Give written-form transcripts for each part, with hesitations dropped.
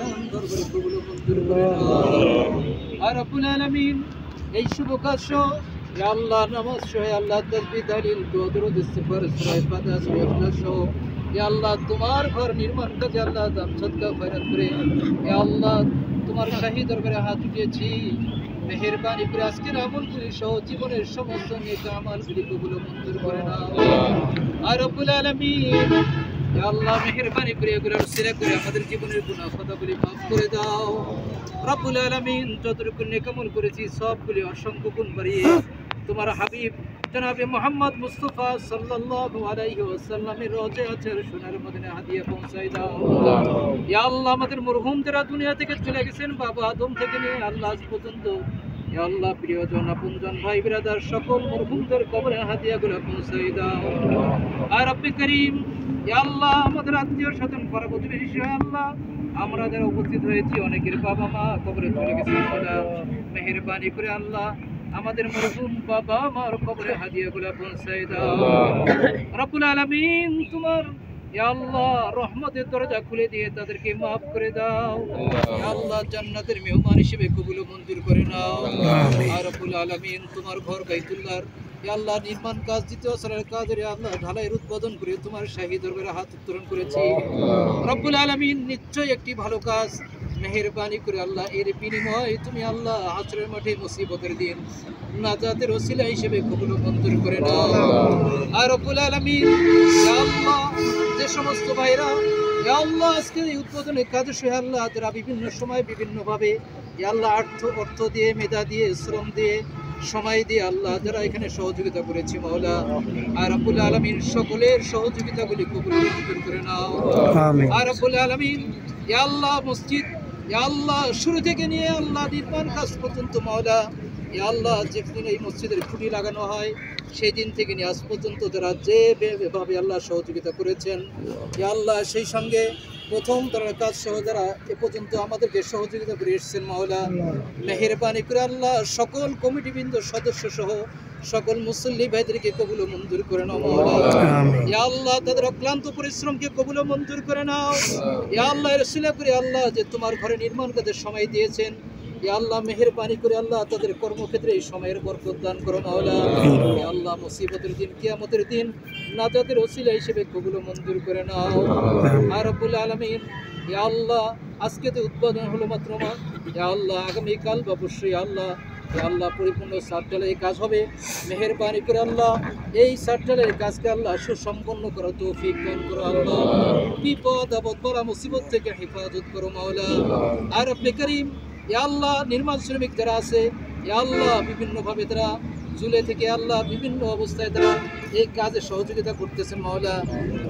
শান দরবারে কবুল ও মঞ্জুর করে নাও। আর রব্বুল আলামিন এই শুভ কাজ ইয়া আল্লাহ নামাজ সহ আল্লাহ তাসবিহ তাহলিল দোয়া দরুদ ইস্তিগফার সূরা ফাতিহা সূরা ইখলাস সহ ইয়া আল্লাহ তোমার ঘর নির্মাণ কাজে আল্লাহ দান সদকা খয়রাত করে ইয়া আল্লাহ তোমার শাহী দরবারে হাত উঠিয়েছি। মেহেরবানি করে আজকের আমলগুলি সহ জীবনের সমস্ত নেক আমালগুলি কবুল ও মঞ্জুর করে নাও। আর রব্বুল আলামিন ইয়া আল্লাহ মেহেরবানি করে এগুলোর উসিলা করে আমাদের জীবনের গুনাহ খাতাগুলি মাফ করে দাও। রব্বুল আলামিন যতটুকু নেক আমল করেছি সবগুলি অসংখ্য গুণ বাড়িয়ে তোমার হাবিব জনাবে মুহাম্মদ মুস্তাফা সাল্লাল্লাহু আলাইহি ওয়াসাল্লামের রওজা আছার সোনার মদিনা হাদিয়া পৌঁছাই দাও। ইয়া আল্লাহ আমাদের মরহুম যারা দুনিয়া থেকে চলে গেছেন বাবা আদম থেকে নিয়ে আল্লাহ আজ পর্যন্ত ইয়া আল্লাহ প্রিয়জন আপনজন ভাই ব্রাদার সকল মরহুমদের কবরে হাদিয়াগুলো পৌঁছাই দাও। আর রব্বে করিম ইয়া আল্লাহ আমাদের আত্মীয় স্বজন পাড়া প্রতিবেশী সহ আল্লাহ আমরা যারা উপস্থিত হয়েছি অনেকের বাবা মা কবরে চলে গেছেন আল্লাহ মেহেরবানি করে আল্লাহ আমাদের মরহুম বাবা মার কবরে হাদিয়াগুলো পৌঁছাই দাও। রব্বুল আলামিন তোমার ইয়া আল্লাহ রহমতের দরজা খুলে দিয়ে তাদেরকে মাফ করে দাও। ইয়া আল্লাহ জান্নাতের মেহমান হিসেবে কবুল ও মঞ্জুর করে নাও। আর রব্বুল আলামিন তোমার ঘর বাইতুল্লাহর ইয়া আল্লাহ নির্মাণ কাজ দ্বিতীয় সালের কাজের ইয়া আল্লাহ ঢালাইয়ের উদ্বোধন করে তোমার শাহী দরবারে হাত উত্তোলন করেছি। রব্বুল আলামিন নিশ্চয়ই একটি ভালো কাজ মেহেরবানি করে আল্লাহ এর বিনিময়ে তুমি আল্লাহ হাসরের মাঠে মুসিবতের দিন নাজাতের ওসিলা হিসেবে কবুল ও মঞ্জুর করে নাও। আর রব্বুল আলামিন ইয়া আল্লাহ যে সমস্ত ভাইরা ইয়া আল্লাহ আজকে এই উদ্বোধনের কাজে সহ আল্লাহ যারা বিভিন্ন সময় বিভিন্নভাবে ইয়া আল্লাহ অর্থ দিয়ে মেধা দিয়ে শ্রম দিয়ে সময় দিয়ে আল্লাহ যারা এখানে সহযোগিতা করেছে মাওলা আর রব্বুল আলামিন সকলের সহযোগিতাগুলি কবুল ও মঞ্জুর করে নাও। আর রব্বুল আলামিন ইয়া আল্লাহ মসজিদ ইয়া আল্লাহ শুরু থেকে নিয়ে আল্লাহ নির্মাণ কাজ পর্যন্ত মাওলা ইয়া আল্লাহ যেদিন এই মসজিদের খুঁটি লাগানো হয় সেই দিন থেকে নিয়ে আজ পর্যন্ত যারা যেভাবে আল্লাহ সহযোগিতা করেছেন ইয়া আল্লাহ সেই সঙ্গে প্রথম তারা কাজ সহ যারা এ পর্যন্ত আমাদেরকে সহযোগিতা করে এসেছেন মাওলা মেহেরবানি করে আল্লাহ সকল কমিটিবৃন্দ সদস্য সহ সকল মুসল্লি ভাইদেরকে কবুল ও মঞ্জুর করে নাও মাওলা। ইয়া আল্লাহ তাদের অক্লান্ত পরিশ্রমকে কবুল ও মঞ্জুর করে নাও। ইয়া আল্লাহ এর উসিলা করে আল্লাহ যে তোমার ঘরে নির্মাণ কাজের সময় দিয়েছেন ইয়া আল্লাহ মেহেরবানি করে আল্লাহ তাদের কর্মক্ষেত্রে এই সময়ের বরকত দান করো মাওলা। ইয়া আল্লাহ মুসিবতের দিন কিয়ামতের দিন নাজাতের ওসিলা হিসেবে কবুল ও মঞ্জুর করে নাও। আর রব্বুল আলামিন ইয়া আল্লাহ আজকে তো উদ্বোধন হলো মাত্র ইয়া আল্লাহ আগামী কাল বা পরশু ইয়া আল্লাহ পরিপূর্ণ সার্টালের কাজ হবে মেহেরবানি করে আল্লাহ এই সার্টালের কাজকে আল্লাহ সুসম্পন্ন করো তৌফিক দান করো আল্লাহ। বিপদ আপদ বলা মুসিবত থেকে হেফাজত করো মাওলা। আর রব্বে করিম ইয়া আল্লাহ নির্মাণ শ্রমিক যারা আছে ইয়া আল্লাহ বিভিন্নভাবে তারা ঝুলে থেকে আল্লাহ বিভিন্ন অবস্থায় তারা এই কাজে সহযোগিতা করতেছেন মাওলা।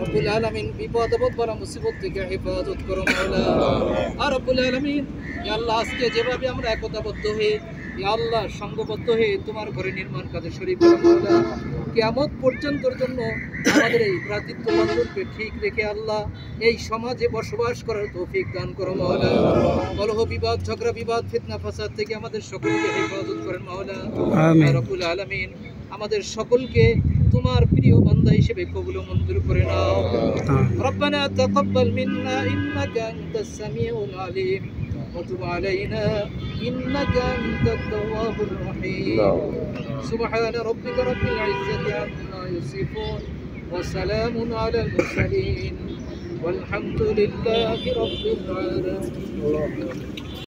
রব্বুল আলামিন বিপদ আপদ বলা মুসিবত থেকে হেফাজত করো মাওলা। আর রব্বুল আলামিন ইয়া আল্লাহ আজকে যেভাবে আমরা একতাবদ্ধ হয়ে ইয়া আল্লাহ সংঘবদ্ধ হয়ে তোমার ঘরে নির্মাণ কাজে শরীক করো মাওলা কিয়ামত পর্যন্তর জন্য আমাদের এই ভ্রাতৃত্ব বন্ধনকে ঠিক রেখে আল্লাহ এই সমাজে বসবাস করার তৌফিক দান করো মাওলা। কলহ বিবাদ ঝগড়া বিবাদ ফিতনা ফাসাদ থেকে আমাদের সকলকে হেফাজত করেন মাওলা। আমিন। রব্বুল আলামিন আমাদের সকলকে তোমার প্রিয় বান্দা হিসেবে কবুল ও মঞ্জুর করে নাও। রব্বানা তাকাব্বাল মিন্না ইন্নাকা আনতাস সামিউল আলিম وتب علينا إنك أنت التواب الرحيم. سبحان ربك رب العزة عما يصفون وسلام على المرسلين والحمد لله رب العالمين.